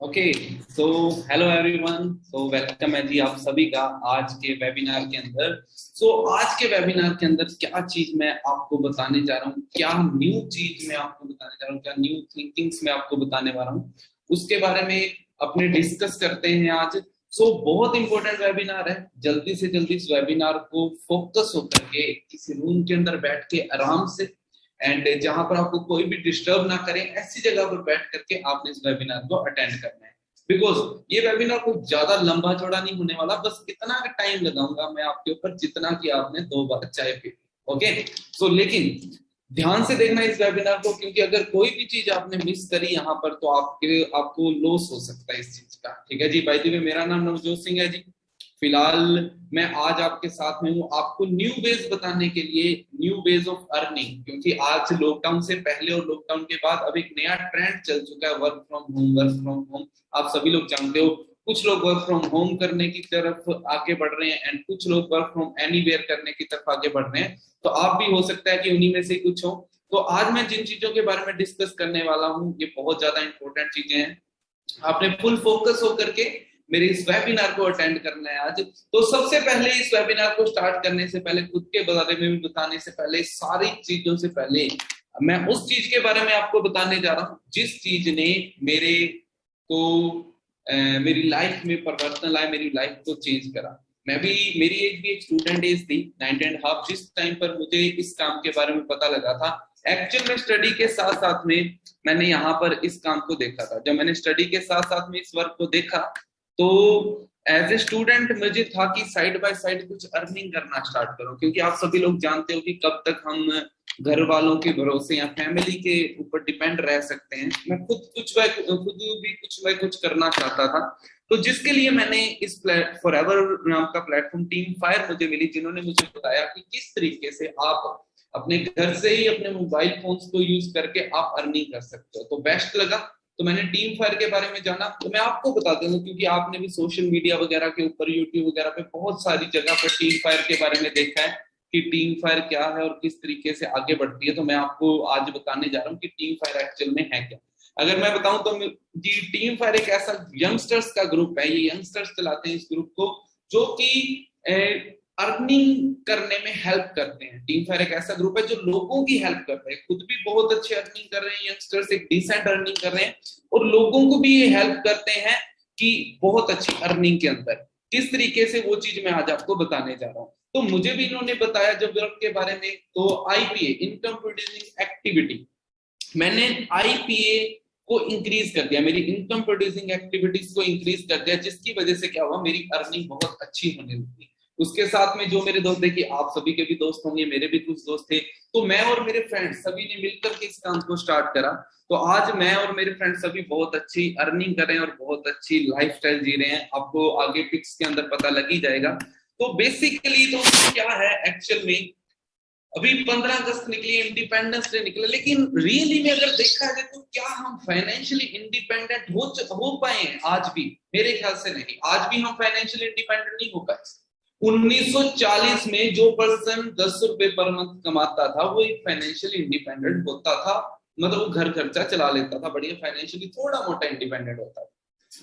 Okay. So hello everyone. Welcome है जी आप सभी का आज के वेबिनार के अंदर। आज के वेबिनार के अंदर क्या चीज मैं आपको बताने जा रहा हूँ, क्या न्यू चीज मैं आपको बताने जा रहा हूँ, क्या न्यू थिंकिंग्स मैं आपको बताने वाला हूँ, उसके बारे में अपने डिस्कस करते हैं आज। बहुत इंपॉर्टेंट वेबिनार है। जल्दी से जल्दी इस वेबिनार को फोकस होकर के किसी रूम के अंदर बैठ के आराम से एंड जहां पर आपको कोई भी डिस्टर्ब ना करे ऐसी जगह पर बैठ करके आपने इस वेबिनार को अटेंड करना है। बिकॉज ये वेबिनार कुछ ज्यादा लंबा चौड़ा नहीं होने वाला, बस इतना टाइम लगाऊंगा मैं आपके ऊपर जितना कि आपने 2 बार चाय पी। ओके। लेकिन ध्यान से देखना इस वेबिनार को, क्योंकि अगर कोई भी चीज आपने मिस करी यहाँ पर तो आपको लॉस हो सकता है इस चीज का। ठीक है जी। बाय द वे मेरा नाम नवजोत सिंह है जी। फिलहाल मैं आज आपके साथ में हूँ आपको न्यू वेज बताने के लिए, न्यू वेज ऑफ अर्निंग। क्योंकि आज लॉकडाउन से पहले और लॉकडाउन के बाद अब एक नया ट्रेंड चल चुका है, work from home. Work from home आप सभी लोग जानते हो। कुछ लोग वर्क फ्रॉम होम करने की तरफ आगे बढ़ रहे हैं एंड कुछ लोग वर्क फ्रॉम एनीवेयर करने की तरफ आगे बढ़ रहे हैं। तो आप भी हो सकता है कि उन्हीं में से कुछ हो। तो आज मैं जिन चीजों के बारे में डिस्कस करने वाला हूँ ये बहुत ज्यादा इंपॉर्टेंट चीजें हैं। आपने फुल फोकस होकर के मेरे इस वेबिनार को अटेंड करना है आज। तो सबसे पहले इस वेबिनार को स्टार्ट करने से पहले, खुद के बारे में भी बताने से पहले, सारी चीजों से पहले मैं उस चीज के बारे में आपको बताने जा रहा हूं जिस चीज ने मेरे को मेरी लाइफ में परिवर्तन लाया, मेरी लाइफ को चेंज करा। मेरी एक भी एक स्टूडेंट एज थी 9.5 जिस टाइम पर मुझे इस काम के बारे में पता लगा था। एक्चुअल में स्टडी के साथ साथ में मैंने यहाँ पर इस काम को देखा था। जब मैंने स्टडी के साथ साथ में इस वर्क को देखा तो एज ए स्टूडेंट मुझे था कि साइड बाय साइड कुछ अर्निंग करना स्टार्ट करो, क्योंकि आप सभी लोग जानते हो कि कब तक हम घर वालों के भरोसे या फैमिली के ऊपर डिपेंड रह सकते हैं। मैं खुद भी कुछ करना चाहता था। तो जिसके लिए मैंने इस फॉरएवर नाम का प्लेटफॉर्म टीम फायर मुझे मिली, जिन्होंने मुझे बताया कि किस तरीके से आप अपने घर से ही अपने मोबाइल फोन्स को यूज करके आप अर्निंग कर सकते हो। तो बेस्ट लगा तो मैंने टीम फायर के बारे में जाना। तो मैं आपको बता दूं, क्योंकि आपने भी सोशल मीडिया वगैरह के ऊपर, यूट्यूब वगैरह पे बहुत सारी जगह पर टीम फायर के बारे में देखा है कि टीम फायर क्या है और किस तरीके से आगे बढ़ती है। तो मैं आपको आज बताने जा रहा हूँ कि टीम फायर एक्चुअल में है क्या। अगर मैं बताऊं तो जी, टीम फायर एक ऐसा यंगस्टर्स का ग्रुप है। ये यंगस्टर्स चलाते हैं इस ग्रुप को, जो कि अर्निंग करने में हेल्प करते हैं। टीम फायर एक ऐसा ग्रुप है जो लोगों की हेल्प कर रहे हैं, खुद भी बहुत अच्छी अर्निंग कर रहे हैं, यंगस्टर्स एक डिसेंट अर्निंग कर रहे हैं और लोगों को भी ये हेल्प करते हैं कि बहुत अच्छी अर्निंग के अंदर किस तरीके से, वो चीज मैं आज आपको बताने जा रहा हूँ। तो मुझे भी इन्होंने बताया जब वर्क के बारे में, तो आईपीए, इनकम प्रोड्यूसिंग एक्टिविटी, मैंने आईपीए को इंक्रीज कर दिया, मेरी इनकम प्रोड्यूसिंग एक्टिविटीज को इंक्रीज कर दिया, जिसकी वजह से क्या हुआ, मेरी अर्निंग बहुत अच्छी होने लगी। उसके साथ में जो मेरे दोस्त थे, कि आप सभी के भी दोस्त होंगे, मेरे भी कुछ दोस्त थे, तो मैं और मेरे फ्रेंड्स सभी ने मिलकर के इस काम को स्टार्ट करा। तो आज मैं और मेरे फ्रेंड्स सभी बहुत अच्छी अर्निंग कर रहे हैं और बहुत अच्छी लाइफस्टाइल जी रहे हैं। आपको आगे पिक्स के अंदर पता लग ही जाएगा। तो बेसिकली तो क्या है एक्चुअल में, अभी 15 अगस्त निकली, इंडिपेंडेंस डे निकला, लेकिन रियली में अगर देखा जाए तो क्या हम फाइनेंशियली इंडिपेंडेंट हो पाए हैं आज भी? मेरे ख्याल से नहीं। आज भी हम फाइनेंशियली इंडिपेंडेंट नहीं हो पाए। 1940 में जो पर्सन 10 रुपए पर मंथ कमाता था वो एक फाइनेंशियली इंडिपेंडेंट होता था, मतलब वो घर खर्चा चला लेता था, बढ़िया फाइनेंशियली थोड़ा मोटा इंडिपेंडेंट होता था।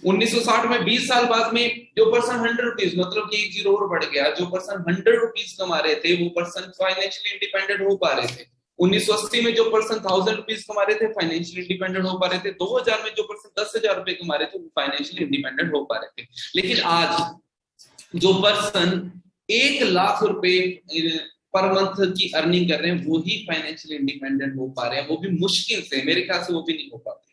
1960 में 20 साल बाद में जो पर्सन 100 रुपीज, मतलब कि एक जीरो और बढ़ गया, जो पर्सन 100 रुपीज कमा रहे थे वो पर्सन फाइनेंशियली इंडिपेंडेंट हो पा रहे थे। 1980 में जो पर्सन 1000 रुपीज कमा रहे थे फाइनेंशियली इंडिपेंडेंट हो पा रहे थे। 2000 में जो पर्सन 10,000 रुपए कमा रहे थे वो फाइनेंशियली इंडिपेंडेंट हो पा रहे थे। लेकिन आज जो पर्सन 1 लाख रुपए पर मंथ की अर्निंग कर रहे हैं वो ही फाइनेंशियली इंडिपेंडेंट हो पा रहे हैं, वो भी मुश्किल से, मेरे ख्याल से वो भी नहीं हो पाते।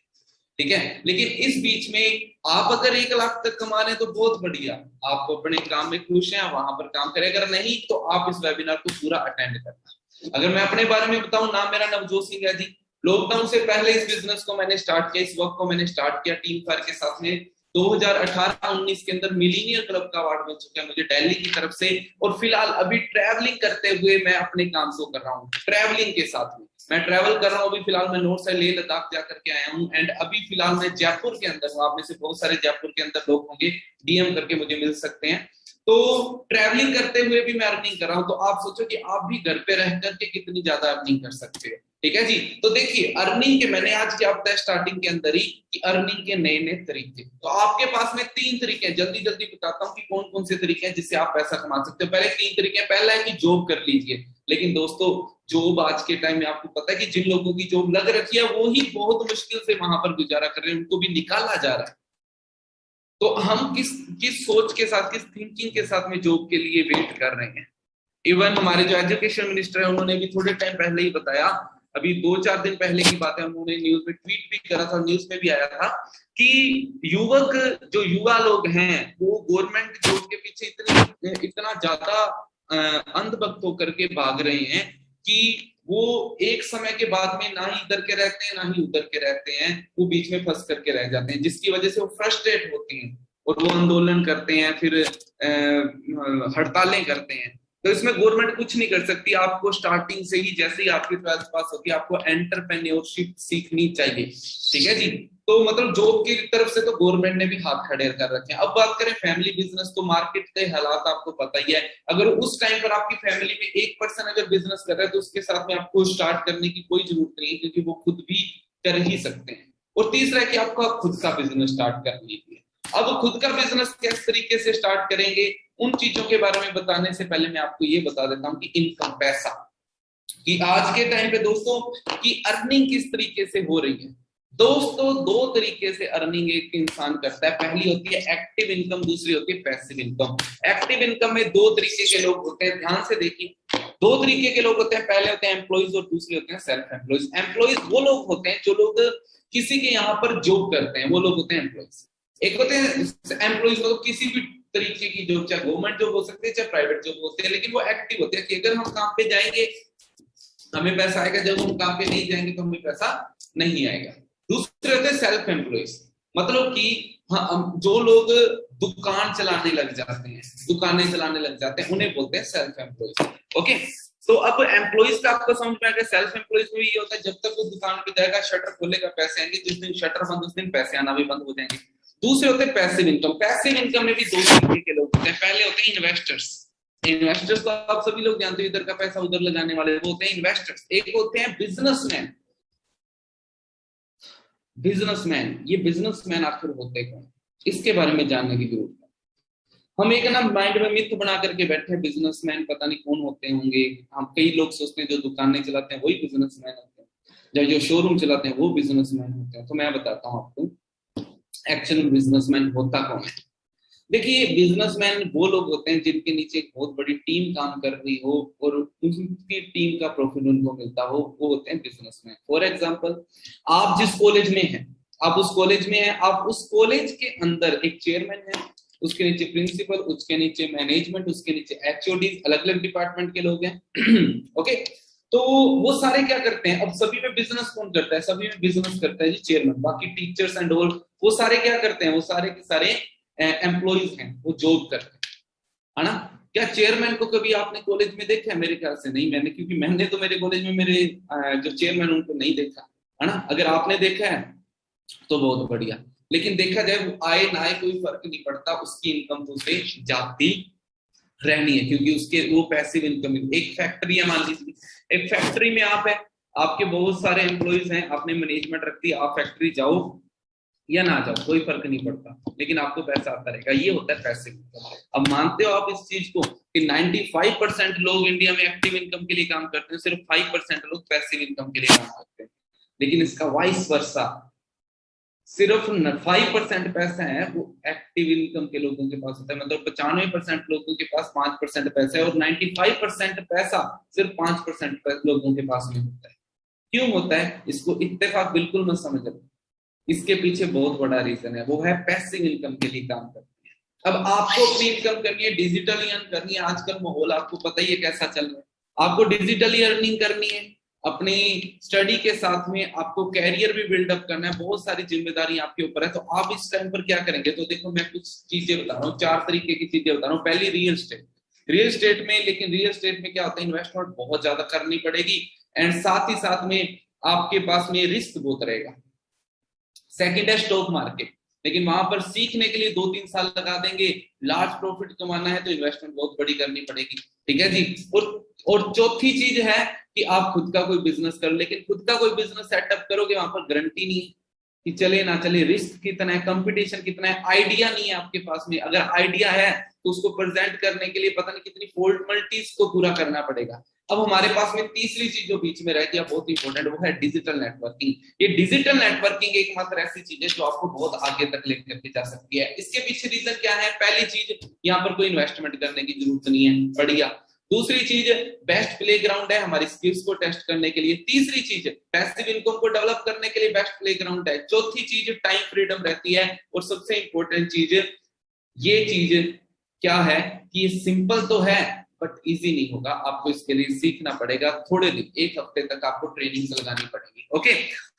ठीक है। लेकिन इस बीच में आप अगर 1 लाख तक कमा रहे हैं तो बहुत बढ़िया, आप अपने काम में खुश हैं, वहां पर काम करें। अगर नहीं तो आप इस वेबिनार को पूरा अटेंड करना। अगर मैं अपने बारे में बताऊं, नाम मेरा नवजोत सिंह है जी। लॉकडाउन से पहले इस बिजनेस को मैंने स्टार्ट किया, इस वर्क को मैंने स्टार्ट किया टीम फायर के साथ में। 2018-19 के अंदर मिलीनियर क्लब का अवार्ड मिल चुका है मुझे दिल्ली की तरफ से। और फिलहाल अभी ट्रैवलिंग करते हुए मैं अपने काम को कर रहा हूँ। ट्रैवलिंग के साथ में मैं ट्रैवल कर रहा हूँ। अभी फिलहाल मैं नॉर्थ से लेह लद्दाख जाकर के आया हूँ एंड अभी फिलहाल मैं जयपुर के अंदर हूँ। आप में से बहुत सारे जयपुर के अंदर लोग होंगे, डीएम करके मुझे मिल सकते हैं। तो ट्रैवलिंग करते हुए भी मैं अर्निंग कर रहा हूँ। तो आप सोचो कि आप भी घर पे रह करके कितनी ज्यादा अर्निंग कर सकते हो। ठीक है जी। तो देखिए अर्निंग के मैंने आज क्या बताया स्टार्टिंग के अंदर ही कि अर्निंग के नए नए तरीके, तो आपके पास में 3 तरीके हैं, जल्दी जल्दी बताता हूँ कि कौन कौन से तरीके हैं जिससे आप पैसा कमा सकते हो। पहले 3 तरीके हैं, पहला है कि जॉब कर लीजिए, लेकिन दोस्तों जॉब आज के टाइम में आपको पता है कि जिन लोगों की जॉब लग रखी है वो ही बहुत मुश्किल से वहां पर गुजारा कर रहे हैं, उनको भी निकाला जा रहा है। तो हम किस किस सोच के साथ, किस थिंकिंग के साथ में जॉब के लिए वेट कर रहे हैं। इवन हमारे जो एजुकेशन मिनिस्टर है उन्होंने भी थोड़े टाइम पहले ही बताया, अभी 2-4 दिन पहले की बात है, उन्होंने न्यूज में ट्वीट भी करा था, न्यूज में भी आया था कि युवक जो युवा लोग हैं वो गवर्नमेंट जॉब के पीछे इतना ज्यादा अंधभक्त होकर के भाग रहे हैं कि वो एक समय के बाद में ना ही इधर के रहते हैं ना ही उधर के रहते हैं, वो बीच में फंस करके रह जाते हैं, जिसकी वजह से वो फ्रस्ट्रेट होते हैं और वो आंदोलन करते हैं, फिर हड़तालें करते हैं। तो इसमें गवर्नमेंट कुछ नहीं कर सकती, आपको स्टार्टिंग से ही जैसे ही आपकी 12th पास होगी आपको एंटरप्रेन्योरशिप सीखनी चाहिए, ठीक है जी। तो मतलब जॉब की तरफ से तो गवर्नमेंट ने भी हाथ खड़े कर रखे हैं। अब बात करें फैमिली बिजनेस, तो मार्केट के हालात आपको पता ही है, अगर उस टाइम पर आपकी फैमिली में एक पर्सन अगर बिजनेस कर रहा है तो उसके साथ में आपको स्टार्ट करने की कोई जरूरत नहीं है, क्योंकि वो खुद भी कर ही सकते हैं। और तीसरा है कि आपको खुद का बिजनेस स्टार्ट कर लीजिए। अब खुद का बिजनेस किस तरीके से स्टार्ट करेंगे, उन चीजों के बारे में बताने से पहले मैं आपको ये बता देता हूं कि इनकम, पैसा, कि आज के टाइम पे दोस्तों की अर्निंग किस तरीके से हो रही है। दोस्तों 2 तरीके से अर्निंग एक इंसान करता है, पहली होती है एक्टिव इनकम, दूसरी होती है पैसिव इनकम। एक्टिव इनकम में 2 तरीके के लोग होते हैं, ध्यान से देखिए 2 तरीके के लोग होते हैं, पहले होते हैं एम्प्लॉइज और दूसरे होते हैं सेल्फ एम्प्लॉइज। एम्प्लॉइज वो लोग होते हैं जो लोग किसी के यहाँ पर जॉब करते हैं, वो लोग होते हैं एम्प्लॉइज। एक होते हैं एम्प्लॉइज तो किसी भी तरीके की जॉब, चाहे गवर्नमेंट जॉब हो सकती है चाहे प्राइवेट जॉब होती है, लेकिन वो एक्टिव होते हैं कि अगर हम काम पे जाएंगे हमें पैसा आएगा, जब हम काम पे नहीं जाएंगे तो हमें पैसा नहीं आएगा। दूसरे होते हैं सेल्फ एम्प्लॉइज, मतलब कि जो लोग दुकान चलाने लग जाते हैं, दुकानें चलाने लग जाते हैं, उन्हें बोलते हैं सेल्फ एम्प्लॉइज। ओके, तो अब एम्प्लॉइज का आपको समझ में आ गया। सेल्फ एम्प्लॉइज में ये होता है जब तक वो दुकान पे जाएगा, शटर खोलेगा, पैसे आएंगे, जिस दिन शटर बंद उस दिन पैसे आना भी बंद हो जाएंगे। दूसरे होते हैं पैसिव इनकम। पैसिव इनकम में भी 2 तरीके के लोग होते हैं, पहले होते हैं इन्वेस्टर्स। इन्वेस्टर्स तो आप सभी लोग जानते हो, इधर का पैसा उधर लगाने वाले, वो होते हैं इन्वेस्टर्स। एक होते हैं बिजनेसमैन। बिजनेसमैन, ये बिजनेसमैन आखिर होते कौन, इसके बारे में जानने की जरूरत है। हम एक ना माइंड में मिथ बना करके बैठे हैं, बिजनेसमैन पता नहीं कौन होते होंगे। हम कई लोग सोचते हैं जो दुकानें चलाते हैं वही बिजनेसमैन होते हैं, जो शोरूम चलाते हैं वो बिजनेसमैन होते हैं। तो मैं बताता हूँ आपको एक्चुअल बिजनेसमैन होता कौन है। देखिए बिजनेसमैन वो लोग होते हैं जिनके नीचे एक बहुत बड़ी टीम काम कर रही हो और उनकी टीम का प्रॉफिट उनको मिलता हो, वो होते हैं बिजनेसमैन। फॉर एग्जांपल, आप जिस कॉलेज में हैं, आप उस कॉलेज में हैं, आप उस कॉलेज के अंदर एक चेयरमैन है, उसके नीचे प्रिंसिपल, उसके नीचे मैनेजमेंट, उसके नीचे एचओडी, अलग अलग डिपार्टमेंट के लोग हैं। ओके, तो वो सारे क्या करते हैं, अब सभी में बिजनेस कौन करता है, सभी में बिजनेस करता है जी चेयरमैन। बाकी टीचर्स एंड ऑल वो सारे क्या करते हैं, वो सारे के सारे एम्प्लॉइज हैं, वो जॉब करते हैं, है ना। क्या चेयरमैन को कभी आपने कॉलेज में देखा है? मेरे ख्याल से नहीं, मैंने, क्योंकि मैंने तो मेरे कॉलेज में मेरे जो चेयरमैन उनको नहीं देखा, है ना। अगर आपने देखा है तो बहुत बढ़िया, लेकिन देखा जाए वो आए ना आए कोई फर्क नहीं पड़ता, उसकी इनकम तो उसे जाती रहनी है, क्योंकि उसके वो पैसिव इनकम। एक फैक्ट्री है, मान लीजिए एक फैक्ट्री में आप है, आपके बहुत सारे एम्प्लॉइज हैं, आपने मैनेजमेंट रख दी, आप फैक्ट्री जाओ या ना जाओ कोई फर्क नहीं पड़ता, लेकिन आपको पैसा आता रहेगा, ये होता है पैसिव इनकम। अब मानते हो आप इस चीज को कि 95% लोग इंडिया में एक्टिव इनकम के लिए काम करते हैं, सिर्फ 5% लोग पैसिव इनकम के लिए काम करते हैं। लेकिन इसका वाइस वर्सा, सिर्फ 5% पैसा है वो एक्टिव इनकम के लोगों के पास होता है, मतलब 95% लोगों के पास 5% पैसा है, और 95% पैसा सिर्फ 5% लोगों के पास में होता है। क्यों होता है, इसको इत्तेफाक बिल्कुल मत समझ लो, इसके पीछे बहुत बड़ा रीजन है, वो है पैसिव इनकम के लिए काम करते हैं। अब आपको अपनी इनकम करनी है, डिजिटली अर्न करनी है, आजकल माहौल आपको पता ही है कैसा चल रहा है, आपको डिजिटली अर्निंग करनी है, अपनी स्टडी के साथ में आपको कैरियर भी बिल्डअप करना है, बहुत सारी जिम्मेदारी आपके ऊपर है। तो आप इस टाइम पर क्या करेंगे, तो देखो मैं कुछ चीजें बता रहा हूँ, 4 तरीके की चीजें बता रहा हूँ। पहली रियल एस्टेट, रियल एस्टेट में, लेकिन रियल एस्टेट में क्या होता है, इन्वेस्टमेंट बहुत ज्यादा करनी पड़ेगी, एंड साथ ही साथ में आपके पास में रिस्क बहुत रहेगा। सेकंड है स्टॉक मार्केट, लेकिन वहां पर सीखने के लिए 2-3 साल लगा देंगे, लार्ज प्रॉफिट कमाना है तो इन्वेस्टमेंट बहुत बड़ी करनी पड़ेगी, ठीक है जी। और चौथी चीज है कि आप खुद का कोई बिजनेस करो, लेकिन खुद का कोई बिजनेस सेटअप करोगे वहां पर गारंटी नहीं है कि चले ना चले, रिस्क कितना है, कंपटीशन कितना है, आइडिया नहीं है आपके पास में। अगर आइडिया है तो उसको प्रेजेंट करने के लिए पता नहीं कितनी फॉर्मेलिटीज को पूरा करना पड़ेगा। अब हमारे पास में तीसरी चीज जो बीच में रह गया बहुत इंपॉर्टेंट, वो है डिजिटल नेटवर्किंग। ये डिजिटल नेटवर्किंग एकमात्र ऐसी चीज है जो आपको बहुत आगे तक लेकर के जा सकती है। इसके पीछे रीजन क्या है? पहली चीज, यहाँ पर कोई इन्वेस्टमेंट करने की जरूरत नहीं है, बढ़िया। दूसरी चीज, बेस्ट प्लेग्राउंड है हमारी स्किल्स को टेस्ट करने के लिए। तीसरी चीज, पैसिव इनकम को डेवलप करने के लिए बेस्ट प्लेग्राउंड है। चौथी चीज, टाइम फ्रीडम रहती है। और सबसे इंपॉर्टेंट चीज, ये चीज क्या है कि ये सिंपल तो है बट इजी नहीं होगा, आपको इसके लिए सीखना पड़ेगा थोड़े दिन, एक हफ्ते तक आपको ट्रेनिंग लगानी पड़ेगी। ओके,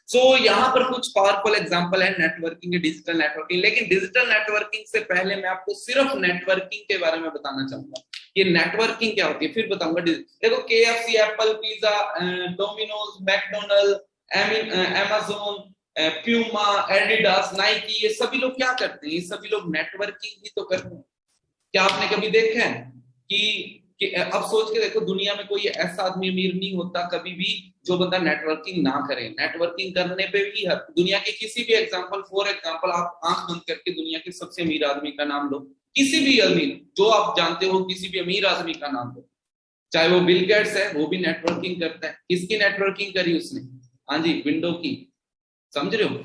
सो यहाँ पर कुछ पावरफुल एग्जांपल है नेटवर्किंग, डिजिटल नेटवर्किंग। लेकिन डिजिटल नेटवर्किंग से पहले मैं आपको सिर्फ नेटवर्किंग के बारे में बताना चाहूंगा, ये नेटवर्किंग क्या होती है, फिर बताऊंगा। देखो, KFC, Apple, pizza, Domino's, McDonald, Amazon, Puma, Adidas, Nike, ये सभी लोग क्या करते हैं? ये सभी लोग नेटवर्किंग ही तो करते हैं। क्या आपने कभी देखा है कि अब सोच के देखो, दुनिया में कोई ऐसा आदमी अमीर नहीं होता कभी भी जो बंदा नेटवर्किंग ना करे। नेटवर्किंग करने पे भी दुनिया के किसी भी एग्जांपल, फॉर एग्जांपल, आप आंख बंद करके दुनिया के सबसे अमीर आदमी का नाम लो, किसी भी अमीर जो आप जानते हो, किसी भी अमीर आदमी का नाम लो, चाहे वो बिल गेट्स है, वो भी नेटवर्किंग करता है। किसकी नेटवर्किंग करी उसने? हाँ जी, विंडो की, समझ रहे हो,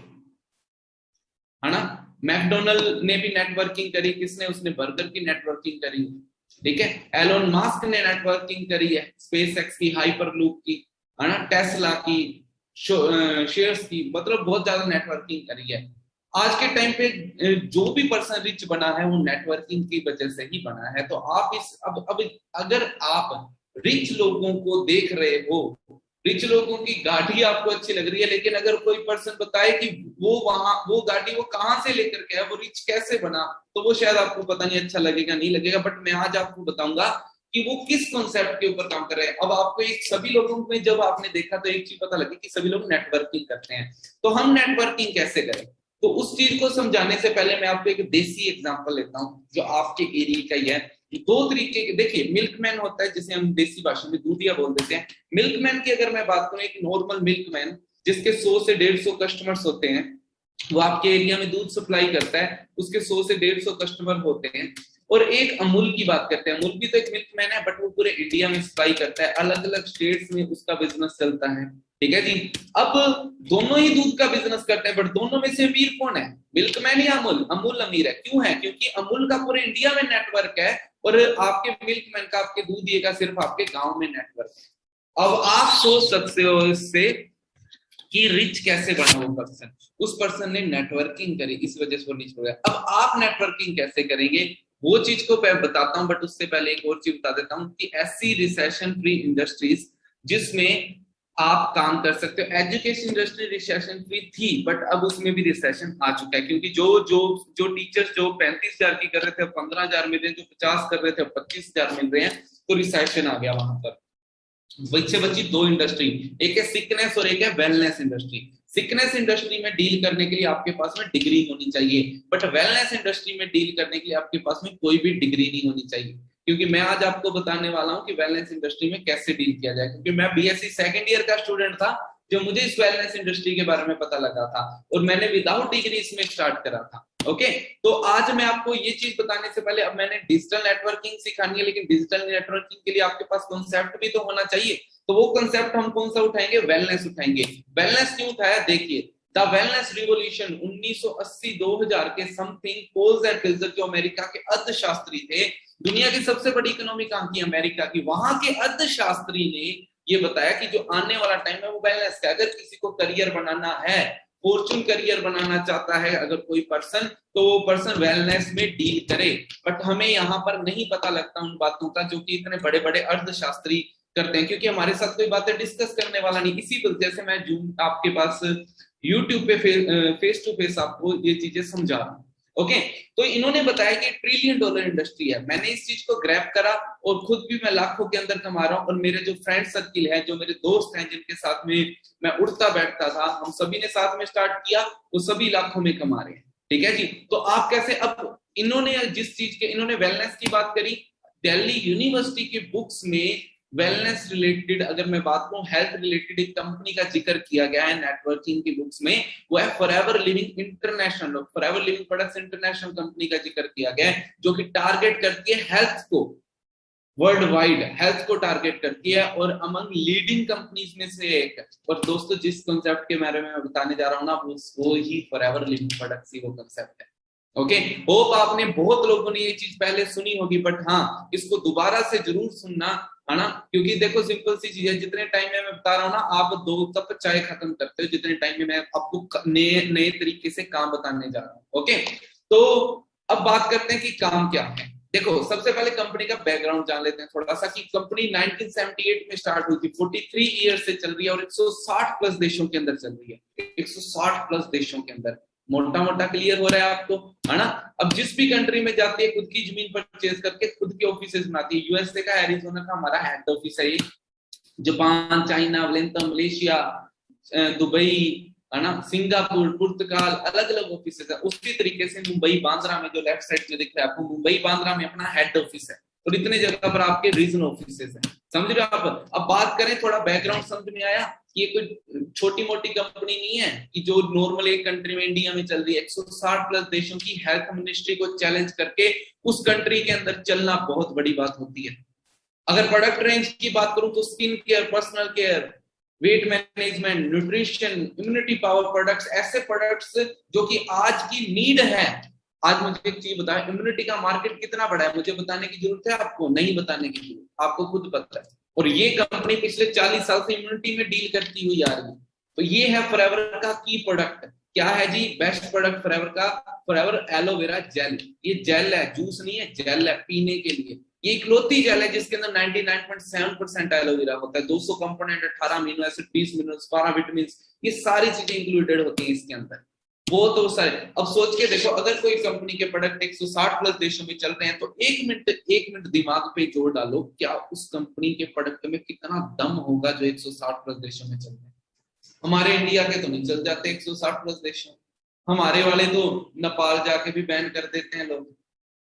है ना। मैकडोनल्ड ने भी नेटवर्किंग करी, किसने? उसने बर्गर की नेटवर्किंग करी, ठीक है। एलोन मस्क ने नेटवर्किंग करी है, स्पेस एक्स की, हाइपरलूप की, है ना, टेस्ला की, शेयर्स की, मतलब बहुत ज्यादा नेटवर्किंग करी है। आज के टाइम पे जो भी पर्सन रिच बना है वो नेटवर्किंग की वजह से ही बना है। तो आप इस अब अगर आप रिच लोगों को देख रहे हो, रिच लोगों की गाड़ी आपको अच्छी लग रही है, लेकिन अगर कोई पर्सन बताए कि वो गाड़ी वो कहां से लेकर के है, वो रिच कैसे बना, तो वो शायद आपको पता नहीं अच्छा लगेगा, नहीं लगेगा। बट मैं आज आपको बताऊंगा कि वो किस कॉन्सेप्ट के ऊपर काम कर रहे हैं। अब आपको एक, सभी लोगों में जब आपने देखा तो एक चीज पता लगी कि सभी लोग नेटवर्किंग करते हैं। तो हम नेटवर्किंग कैसे करें, तो उस चीज को समझाने से पहले मैं आपको एक देसी एग्जांपल लेता हूं जो आपके एरिया का ही है। दो तरीके के, देखिए, मिल्कमैन होता है जिसे हम देसी भाषा में दूधिया बोल देते हैं। मिल्कमैन की अगर मैं बात करूं, एक नॉर्मल मिल्कमैन जिसके 100 से 150 कस्टमर्स होते हैं, वो आपके एरिया में दूध सप्लाई करता है, उसके 100 से 150 कस्टमर होते हैं। और एक अमूल की बात करते हैं, अमूल भी तो एक मिल्कमैन है, बट वो पूरे इंडिया में सप्लाई करता है, अलग अलग स्टेट्स में उसका बिजनेस चलता है, ठीक है जी। अब दोनों ही दूध का बिजनेस करते हैं, बट दोनों में से अमीर कौन है, मिल्कमैन या अमूल? अमूल अमीर है। क्यों है? क्योंकि अमूल का पूरे इंडिया में नेटवर्क है और आपके मिल्कमैन का, आपके दूधिए का सिर्फ आपके गांव में नेटवर्क है। अब आप सोच सकते हो इससे कि रिच कैसे बना वो पर्सन, उस पर्सन ने नेटवर्किंग करी, इस वजह से वो रिच हो गया। अब आप नेटवर्किंग कैसे करेंगे वो चीज को मैं बताता हूं, बट उससे पहले एक और चीज बता देता हूं कि ऐसी रिसेशन फ्री इंडस्ट्रीज जिसमें आप काम कर सकते हो। एजुकेशन इंडस्ट्री रिसेशन फ्री थी, बट अब उसमें भी रिसेशन आ चुका है, क्योंकि जो टीचर्स जो 35,000 की कर रहे थे 15,000 मिल रहे हैं, जो 50 कर रहे थे 25,000 मिल रहे हैं, तो रिसेशन आ गया वहां पर। बच्चे बच्ची दो इंडस्ट्री, एक है सिकनेस और एक है वेलनेस इंडस्ट्री। सिकनेस इंडस्ट्री में डील करने के लिए आपके पास में डिग्री होनी चाहिए, बट वेलनेस इंडस्ट्री में डील करने के लिए आपके पास में कोई भी डिग्री नहीं होनी चाहिए। क्योंकि मैं आज आपको बताने वाला हूं कि वेलनेस इंडस्ट्री में कैसे डील किया जाए, क्योंकि मैं बीएससी सेकंड ईयर का स्टूडेंट था जो मुझे इस वेलनेस इंडस्ट्री के बारे में पता लगा था, और मैंने विदाउट डिग्री इसमें स्टार्ट करा था। ओके, तो आज मैं आपको ये चीज बताने से पहले, अब मैंने डिजिटल नेटवर्किंग सिखानी है, लेकिन डिजिटल नेटवर्किंग के लिए आपके पास कॉन्सेप्ट भी तो होना चाहिए। तो वो कॉन्सेप्ट हम कौन सा उठाएंगे? वेलनेस उठाएंगे। वेलनेस क्यों उठाया? देखिए, द वेलनेस रिवॉल्यूशन 1980-2000 के समथिंग, कोल्स एंड पिल्जर जो अमेरिका के अर्थशास्त्री थे, दुनिया की सबसे बड़ी इकोनॉमी कहां की? अमेरिका की। वहां के अर्थशास्त्री ने ये बताया कि जो आने वाला टाइम है वो वेलनेस का। अगर किसी को करियर बनाना है, फॉर्चून करियर बनाना चाहता है अगर कोई पर्सन, तो वो पर्सन वेलनेस में डील करे। बट हमें यहाँ पर नहीं पता लगता उन बातों का जो कि इतने बड़े बड़े अर्थशास्त्री करते हैं, क्योंकि हमारे साथ कोई बातें डिस्कस करने वाला नहीं। इसी वजह से मैं जूम आपके पास यूट्यूब पे फेस टू फेस आपको ये चीजें समझा रहा हूँ। ओके, तो इन्होंने बताया कि $1 ट्रिलियन इंडस्ट्री है। मैंने इस चीज को ग्रैब करा और खुद भी मैं लाखों के अंदर कमा रहा हूँ, और मेरे जो फ्रेंड सर्किल है, जो मेरे दोस्त हैं जिनके साथ में मैं उठता बैठता था, हम सभी ने साथ में स्टार्ट किया, वो सभी लाखों में कमा रहे हैं, ठीक है जी। तो आप कैसे, अब इन्होंने जिस चीज के, इन्होंने वेलनेस की बात करी, दिल्ली यूनिवर्सिटी की बुक्स में वेलनेस रिलेटेड अगर मैं बात करूं, हेल्थ रिलेटेड एक कंपनी का जिक्र किया गया है नेटवर्किंग की बुक्स में, वो है forever living international. Forever living products international company का जिक्र किया गया है, जो कि टारगेट करती है हेल्थ को, वर्ल्ड वाइड हेल्थ को टारगेट करती है, और अमंग लीडिंग कंपनीज में से एक है। और दोस्तों जिस कंसेप्ट के बारे में मैं बताने जा रहा हूं ना, वो ही फॉरएवर लिविंग प्रोडक्ट्स ही वो कंसेप्ट है। ओके, होप आपने, बहुत लोगों ने ये चीज पहले सुनी होगी, बट हाँ इसको दोबारा से जरूर सुनना, है ना, क्योंकि देखो सिंपल सी चीज है, जितने टाइम में मैं बता रहा हूँ ना, आप 2 कप चाय खत्म करते हो जितने टाइम में मैं आपको नए नए तरीके से काम बताने जा रहा हूँ। ओके, तो अब बात करते हैं कि काम क्या है। देखो सबसे पहले कंपनी का बैकग्राउंड जान लेते हैं थोड़ा सा, कि कंपनी 1978 में स्टार्ट हुई थी, 43 ईयर से चल रही है, और 160 प्लस देशों के अंदर चल रही है, 160 प्लस देशों के अंदर। मोटा मोटा क्लियर हो रहा है आपको, है ना। अब जिस भी कंट्री में जाती है, खुद की जमीन परचेज करके खुद के ऑफिस बनाती है। यूएसए का एरिजोना का हमारा हेड ऑफिस है ये। Japan, China, Wellington, Malaysia, Dubai, है ना, सिंगापुर, पुर्तगाल, अलग अलग ऑफिस है। उसी तरीके से मुंबई बांद्रा में, जो लेफ्ट साइड में दिख रहा है आपको, मुंबई बांद्रा में अपना हेड ऑफिस है, और इतने जगह पर आपके रीजनल ऑफिस है, समझ रहे हो आप। अब बात करें, थोड़ा बैकग्राउंड समझ में आया कि ये कोई छोटी मोटी कंपनी नहीं है कि जो नॉर्मल एक कंट्री में, इंडिया में चल रही है। 160 प्लस देशों की हेल्थ मिनिस्ट्री को चैलेंज करके उस कंट्री के अंदर चलना बहुत बड़ी बात होती है। अगर प्रोडक्ट रेंज की बात करूं तो skin care, personal care, weight management, nutrition, immunity power products, ऐसे प्रोडक्ट्स जो कि आज की नीड है। आज मुझे एक चीज बताएं, इम्यूनिटी का मार्केट कितना बड़ा है, मुझे बताने की जरूरत है आपको? नहीं बताने की जरूरत, आपको खुद पता है। और ये कंपनी पिछले 40 साल से इम्यूनिटी में डील करती हुई आ रही है। तो ये है फॉरएवर का की प्रोडक्ट। क्या है जी बेस्ट प्रोडक्ट फॉरएवर का? Forever aloe vera gel. ये जेल है, जूस नहीं है, जेल है पीने के लिए। ये इकलौती जेल है जिसके अंदर 99.7% एलोवेरा होता है, 200 component, 18 amino acid, 20 minerals, 12 vitamin, ये सारी चीजें इंक्लूडेड होती हैं इसके अंदर। वो तो सारे, अब सोच के देखो, अगर कोई कंपनी के प्रोडक्ट 160 प्लस देशों में चल रहे हैं, तो एक मिनट दिमाग पे जोर डालो, क्या उस कंपनी के प्रोडक्ट में कितना दम होगा जो 160 प्लस देशों में चल रहे हैं। हमारे इंडिया के तो नहीं चल जाते 160 प्लस देशों, हमारे वाले तो नेपाल जाके भी बैन कर देते हैं लोग।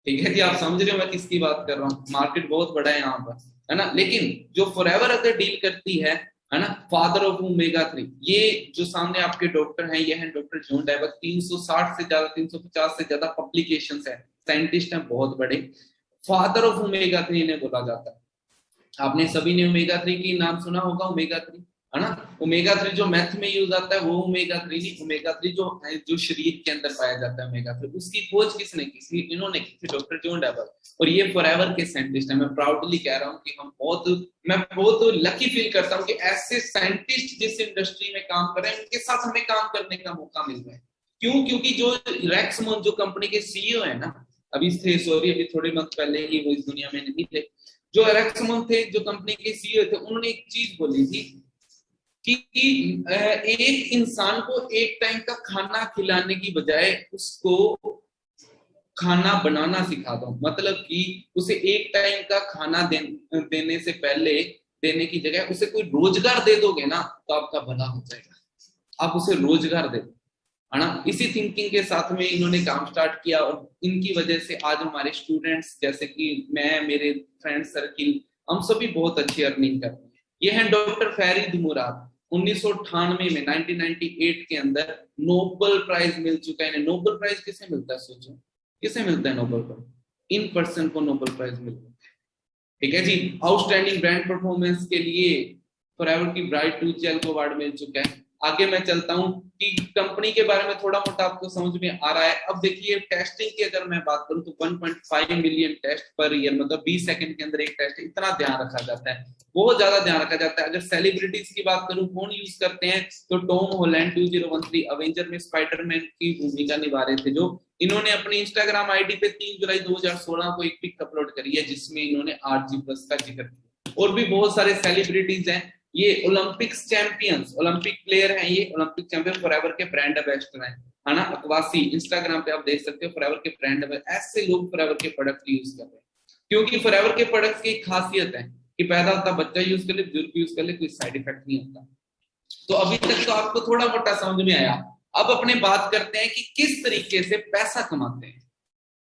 ठीक है जी, आप समझ रहे हो मैं किसकी बात कर रहा हूँ। मार्केट बहुत बड़ा है यहाँ पर, है ना। लेकिन जो फॉरएवर अगर डील करती है ना, फादर ऑफ ओमेगा 3, ये जो सामने आपके डॉक्टर हैं, ये हैं डॉक्टर जॉन डैबक। 360 से ज्यादा, 350 से ज्यादा पब्लिकेशन है, साइंटिस्ट हैं बहुत बड़े। फादर ऑफ ओमेगा 3 इन्हें बोला जाता है। आपने सभी ने ओमेगा 3 की नाम सुना होगा, ओमेगा 3, है ना। ओमेगा 3 जो मैथ में यूज आता है वो ओमेगा 3 नहीं, ओमेगा 3 जो शरीर के अंदर पाया जाता है ओमेगा 3, उसकी खोज किसने की? इन्होंने की थी, डॉक्टर जॉन डैबल। और ये फॉरएवर के साइंटिस्ट हैं। मैं प्राउडली कह रहा हूँ कि मैं बहुत लकी फील करता हूँ कि ऐसे साइंटिस्ट जिस इंडस्ट्री में काम कर रहे हैं, उनके साथ हमें काम करने का मौका मिल रहा है। क्यों? क्योंकि जो रेक्समन जो कंपनी के सीईओ है ना, अभी थे, सॉरी अभी थोड़े मंथ पहले ही वो इस दुनिया में नहीं थे, जो रेक्समन थे, जो कंपनी के सीईओ थे, उन्होंने एक चीज बोली थी कि एक इंसान को एक टाइम का खाना खिलाने की बजाय उसको खाना बनाना सिखा दो। मतलब कि उसे एक टाइम का खाना देने से पहले, देने की जगह उसे कोई रोजगार दे दोगे ना, तो आपका भला हो जाएगा। आप उसे रोजगार दे दो, है ना। इसी थिंकिंग के साथ में इन्होंने काम स्टार्ट किया, और इनकी वजह से आज हमारे स्टूडेंट्स, जैसे कि मैं, मेरे फ्रेंड सर्किल, हम सभी बहुत अच्छी अर्निंग करते हैं। ये है डॉक्टर फरीद मुराद। 1998 में, 1998 के अंदर नोबेल प्राइज मिल चुका है। नोबेल प्राइज किसे मिलता है? सोचो किसे मिलता है नोबेल प्राइज? इन पर्सन को नोबेल प्राइज मिलता है। ठीक है जी। आउटस्टैंडिंग ब्रांड परफॉर्मेंस के लिए फॉरएवर की ब्राइट टूथ जेल को अवार्ड मिल चुका है। आगे मैं चलता हूं कि कंपनी के बारे में थोड़ा मोटा आपको समझ में आ रहा है। अब देखिए टेस्टिंग की अगर मैं बात करूं तो 1.5 मिलियन टेस्ट पर ईयर, मतलब 20 सेकंड के अंदर एक टेस्ट, इतना ध्यान रखा जाता है, बहुत ज्यादा ध्यान रखा जाता है। अगर सेलिब्रिटीज की बात करूं, कौन यूज करते हैं, तो टॉम हॉलैंड 2013 अवेंजर में स्पाइडरमैन की भूमिका निभा रहे थे, जो इन्होंने अपनी इंस्टाग्राम आईडी पे 3 जुलाई 2016 को एक पिक अपलोड करी है, जिसमें इन्होंने RG+ का जिक्र किया। और भी बहुत सारे सेलिब्रिटीज हैं। ये ओलंपिक्स चैंपियंस, ओलंपिक प्लेयर हैं, ये ओलंपिक चैंपियन फॉरएवर के ब्रांड एम्बेसडर हैं, है ना। अकवासी, इंस्टाग्राम पे आप देख सकते हो फॉरएवर के ब्रांड एम्बेसडर। ऐसे लोग फॉरएवर के प्रोडक्ट यूज कर रहे हैं, क्योंकि फॉरएवर के प्रोडक्ट्स की खासियत है कि पैदा होता बच्चा यूज कर ले, बुजुर्ग यूज कर ले, कोई साइड इफेक्ट नहीं होता। तो अभी तक तो आपको थोड़ा मोटा समझ में आया। अब अपने बात करते हैं कि किस तरीके से पैसा कमाते हैं।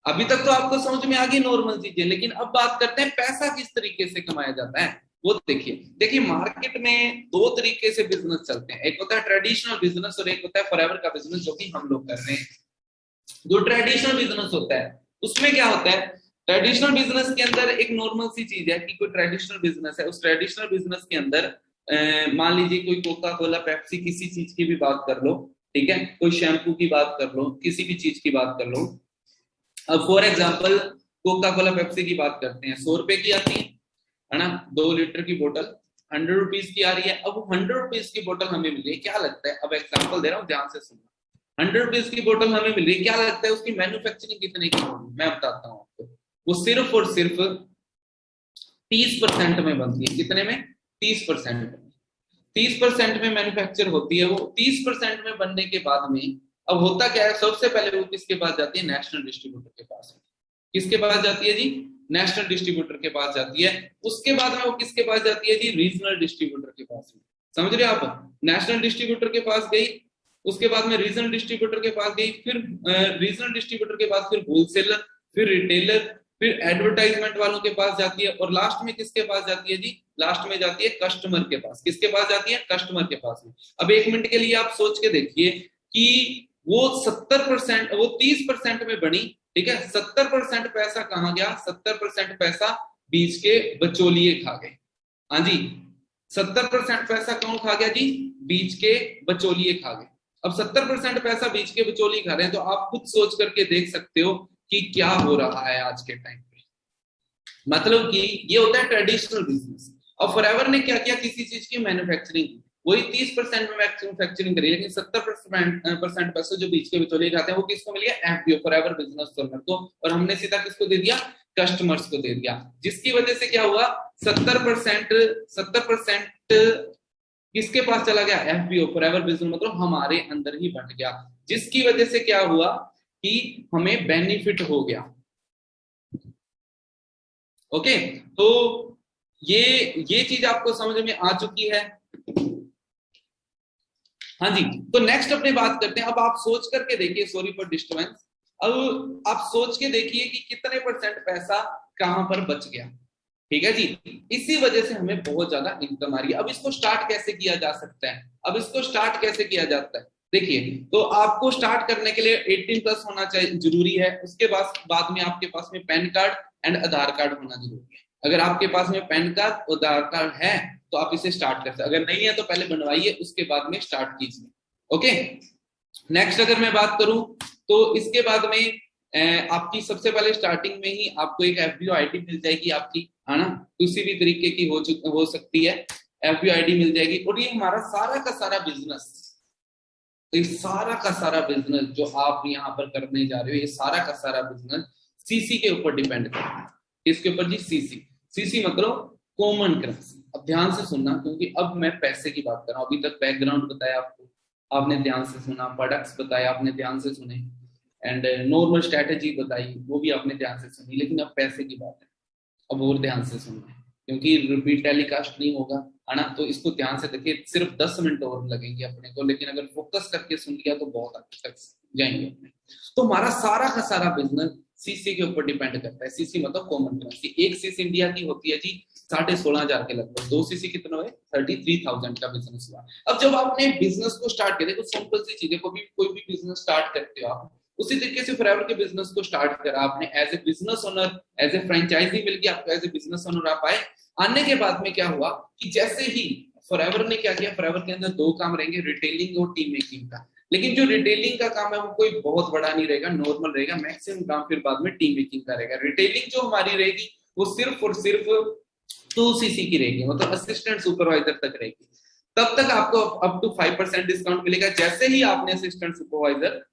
अभी तक तो आपको समझ में आ गई नॉर्मल चीजें, लेकिन अब बात करते हैं पैसा किस तरीके से कमाया जाता है। वो देखिए मार्केट में दो तरीके से बिजनेस चलते हैं, एक होता है ट्रेडिशनल बिजनेस और एक होता है फॉरएवर का बिजनेस, जो कि हम लोग कर रहे हैं। जो ट्रेडिशनल बिजनेस होता है उसमें क्या होता है, ट्रेडिशनल बिजनेस के अंदर एक नॉर्मल सी चीज है कि कोई ट्रेडिशनल बिजनेस है, उस ट्रेडिशनल बिजनेस के अंदर मान लीजिए कोई कोका कोला पेप्सी किसी चीज की भी बात कर लो, ठीक है, कोई शैम्पू की बात कर लो, किसी भी चीज की बात कर लो। अब for example Coca Cola Pepsi की बात करते हैं, 100 रुपए की आती है ना, 2 लीटर की बोतल 100 रुपीज की आ रही है। अब 100 रुपीज की बोतल हमें मिल रही है, क्या लगता है, अब एग्जाम्पल दे रहा हूँ ध्यान से सुनना, 100 रुपीज की बोतल हमें मिल रही है, क्या लगता है उसकी मैन्युफैक्चरिंग कितने की होगी, मैं बताता हूँ आपको। वो सिर्फ और सिर्फ 30% में बनती है, कितने में, 30% में, 30% में मैन्युफैक्चर होती है वो। 30% में बनने के बाद में अब होता क्या है, सबसे पहले वो किसके पास जाती है, नेशनल डिस्ट्रीब्यूटर के पास। किसके पास जाती है जी, नेशनल डिस्ट्रीब्यूटर के पास जाती है। उसके बाद में वो किसके पास जाती है जी, रीजनल डिस्ट्रीब्यूटर के पास में। समझ रहे हो आप, नेशनल डिस्ट्रीब्यूटर के पास गई, उसके बाद में रीजनल डिस्ट्रीब्यूटर के पास गई, फिर रीजनल डिस्ट्रीब्यूटर के पास फिर होलसेलर, फिर रिटेलर, फिर एडवर्टाइजमेंट वालों के पास जाती है, और लास्ट में किसके पास जाती है जी, लास्ट में जाती है कस्टमर के पास। किसके पास जाती है, कस्टमर के पास में। अब 1 मिनट के लिए आप सोच के देखिए कि वो 70%, वो 30% में बनी, ठीक है, 70% पैसा कहाँ गया, 70% पैसा बीच के बचौलिए खा गए। हाँ जी, 70% पैसा कौन खा गया जी, बीच के बचौलिए खा गए। अब 70% पैसा बीच के बचौलिए खा रहे हैं, तो आप खुद सोच करके देख सकते हो कि क्या हो रहा है आज के टाइम पे। मतलब कि ये होता है ट्रेडिशनल बिजनेस। और फॉरएवर ने क्या किया, किसी चीज की मैन्युफैक्चरिंग, वही 30% में मैन्युफैक्चरिंग करी, लेकिन 70% पैसे जो बीच के बिचौलिए खाते हैं वो किसको मिल गया, एफपीओ, फॉरएवर बिजनेस ओनर को, और हमने सीधा किसको दे दिया, कस्टमर्स को दे दिया। जिसकी वजह से क्या हुआ, 70% किसके पास चला गया, एफपीओ, फॉरएवर बिजनेस, मतलब हमारे अंदर ही बंट गया। जिसकी वजह से क्या हुआ कि हमें बेनिफिट हो गया। ओके, तो ये चीज आपको समझ में आ चुकी है। हाँ जी, तो नेक्स्ट अपने बात करते हैं। अब आप सोच करके देखिए, सॉरी फॉर डिस्टर्बेंस, अब आप सोच के देखिए कि कितने % पैसा कहां पर बच गया, ठीक है जी। इसी वजह से हमें बहुत ज्यादा इनकम आ रही है। अब इसको स्टार्ट कैसे किया जा सकता है, अब इसको स्टार्ट कैसे किया जाता है, देखिए, तो आपको स्टार्ट करने के लिए 18+ होना चाहिए, जरूरी है। उसके बाद में आपके पास में pan card and Aadhaar card होना जरूरी है। अगर आपके पास में पैन कार्ड और आधार कार्ड है तो आप इसे स्टार्ट कर सकते, अगर नहीं है तो पहले बनवाइए, उसके बाद में स्टार्ट कीजिए। ओके, नेक्स्ट अगर मैं बात करूं तो इसके बाद में आपकी सबसे पहले स्टार्टिंग में ही आपको एक एफबीओ आईडी मिल जाएगी आपकी, है ना, किसी भी तरीके की हो सकती है, एफबीओ आईडी मिल जाएगी। और ये हमारा सारा का सारा बिजनेस, तो ये सारा का सारा बिजनेस जो आप यहाँ पर करने जा रहे हो, ये सारा का सारा बिजनेस सीसी के ऊपर डिपेंड करता है। इसके ऊपर जी, सीसी मतलब कॉमन करेंसी। अब ध्यान से सुनना, क्योंकि अब मैं पैसे की बात कर रहा हूँ। अभी तक बैकग्राउंड बताया आपको, आपने ध्यान से सुना, प्रोडक्ट्स बताए आपने ध्यान से सुने, एंड नॉर्मल स्ट्रेटेजी बताई वो भी आपने ध्यान से सुनी, लेकिन अब पैसे की बात है, अब और ध्यान से सुनना है, क्योंकि रिपीट टेलीकास्ट नहीं होगा, है ना। तो इसको ध्यान से देखिए, सिर्फ 10 मिनट और लगेंगे अपने को, लेकिन अगर फोकस करके सुन लिया तो बहुत आगे तक जाएंगे अपने। तो हमारा सारा का सारा बिजनेस सीसी के ऊपर डिपेंड करता है। सीसी मतलब कॉमन करेंसी। एक सीसी इंडिया की होती है जी 16,500 के लगभग, 2 सीसी कितना हुए, 33,000 का बिजनेस हुआ। अब जब आपने बिजनेस को स्टार्ट किया, देखो सिंपल सी चीज है, कोई भी बिजनेस स्टार्ट करते हो आप, उसी तरीके से फॉरएवर के बिजनेस को स्टार्ट करा आपने as a business owner, as a franchisee मिल गया आपको, एज ए बिजनेस ओनर आप आए। आने के बाद में क्या हुआ कि जैसे ही फॉरएवर ने क्या किया, फॉरएवर के अंदर 2 काम रहेंगे, रिटेलिंग और टीम मेकिंग का। लेकिन जो रिटेलिंग का काम है वो कोई बहुत बड़ा नहीं रहेगा, नॉर्मल रहेगा, मैक्सिमम काम फिर बाद में टीम मेकिंग का रहेगा। रिटेलिंग जो हमारी रहेगी वो सिर्फ और सिर्फ 2 सीसी की रहेगी, मतलब असिस्टेंट सुपरवाइजर तक रहेगी। तब तक आपको अप टू 5% डिस्काउंट मिलेगा। जैसे ही आपने असिस्टेंट सुपरवाइजर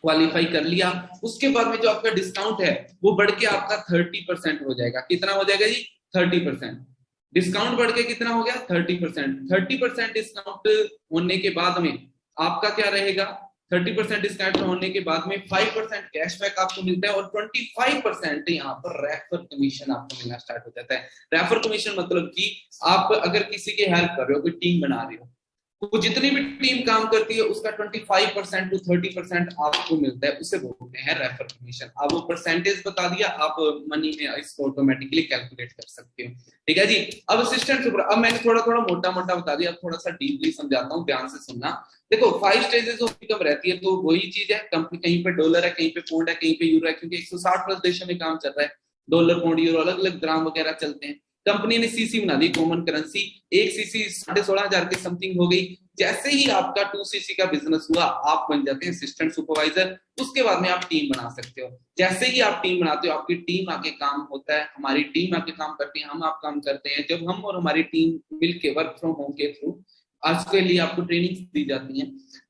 क्वालिफाई कर लिया, उसके बाद में जो आपका डिस्काउंट है वो बढ़ के आपका 30% हो जाएगा। कितना हो जाएगा जी, 30%। डिस्काउंट बढ़ के कितना हो गया, 30%। 30% डिस्काउंट होने के बाद में आपका क्या रहेगा, 30% डिस्काउंट होने के बाद में 5% कैशबैक आपको मिलता है, और 25% यहाँ पर रेफर कमीशन आपको मिलना स्टार्ट हो जाता है। रेफर कमीशन मतलब कि आप अगर किसी की हेल्प कर रहे हो, कोई टीम बना रहे हो, वो जितनी भी टीम काम करती है उसका 25% टू 30% आपको मिलता है, उसे बोलते हैं रेफर कमीशन। आप वो परसेंटेज बता दिया, आप मनी में इसको ऑटोमेटिकली कैलकुलेट कर सकते हो। ठीक है जी। अब असिस्टेंट सुपर, अब मैंने थोड़ा थोड़ा मोटा मोटा बता दिया, अब थोड़ा सा डीपली समझाता हूँ, ध्यान से सुनना। देखो 5 स्टेजेस ऑफ इनकम रहती है, तो वही चीज है, कंपनी कहीं पे डॉलर है, कहीं पे पौंड है, कहीं पे यूरो है, क्योंकि 160 प्लस देशों में काम चल रहा है, डॉलर पौंड यूरो अलग अलग ग्राम वगैरह चलते हैं। कंपनी ने सीसी बना दी, कॉमन करेंसी, एक सीसी 16,500 के समथिंग हो गई। जैसे ही आपका 2 सीसी का बिजनेस हुआ, आप बन जाते हैं असिस्टेंट सुपरवाइजर। उसके बाद में आप टीम बना सकते हो। जैसे ही आप टीम बनाते हो, आपकी टीम आके काम होता है, हमारी टीम आके काम करती है, हम आप काम करते हैं। जब हम और हमारी टीम मिलके वर्क फ्रॉम होम के थ्रू, आज के लिए आपको ट्रेनिंग दी जाती है,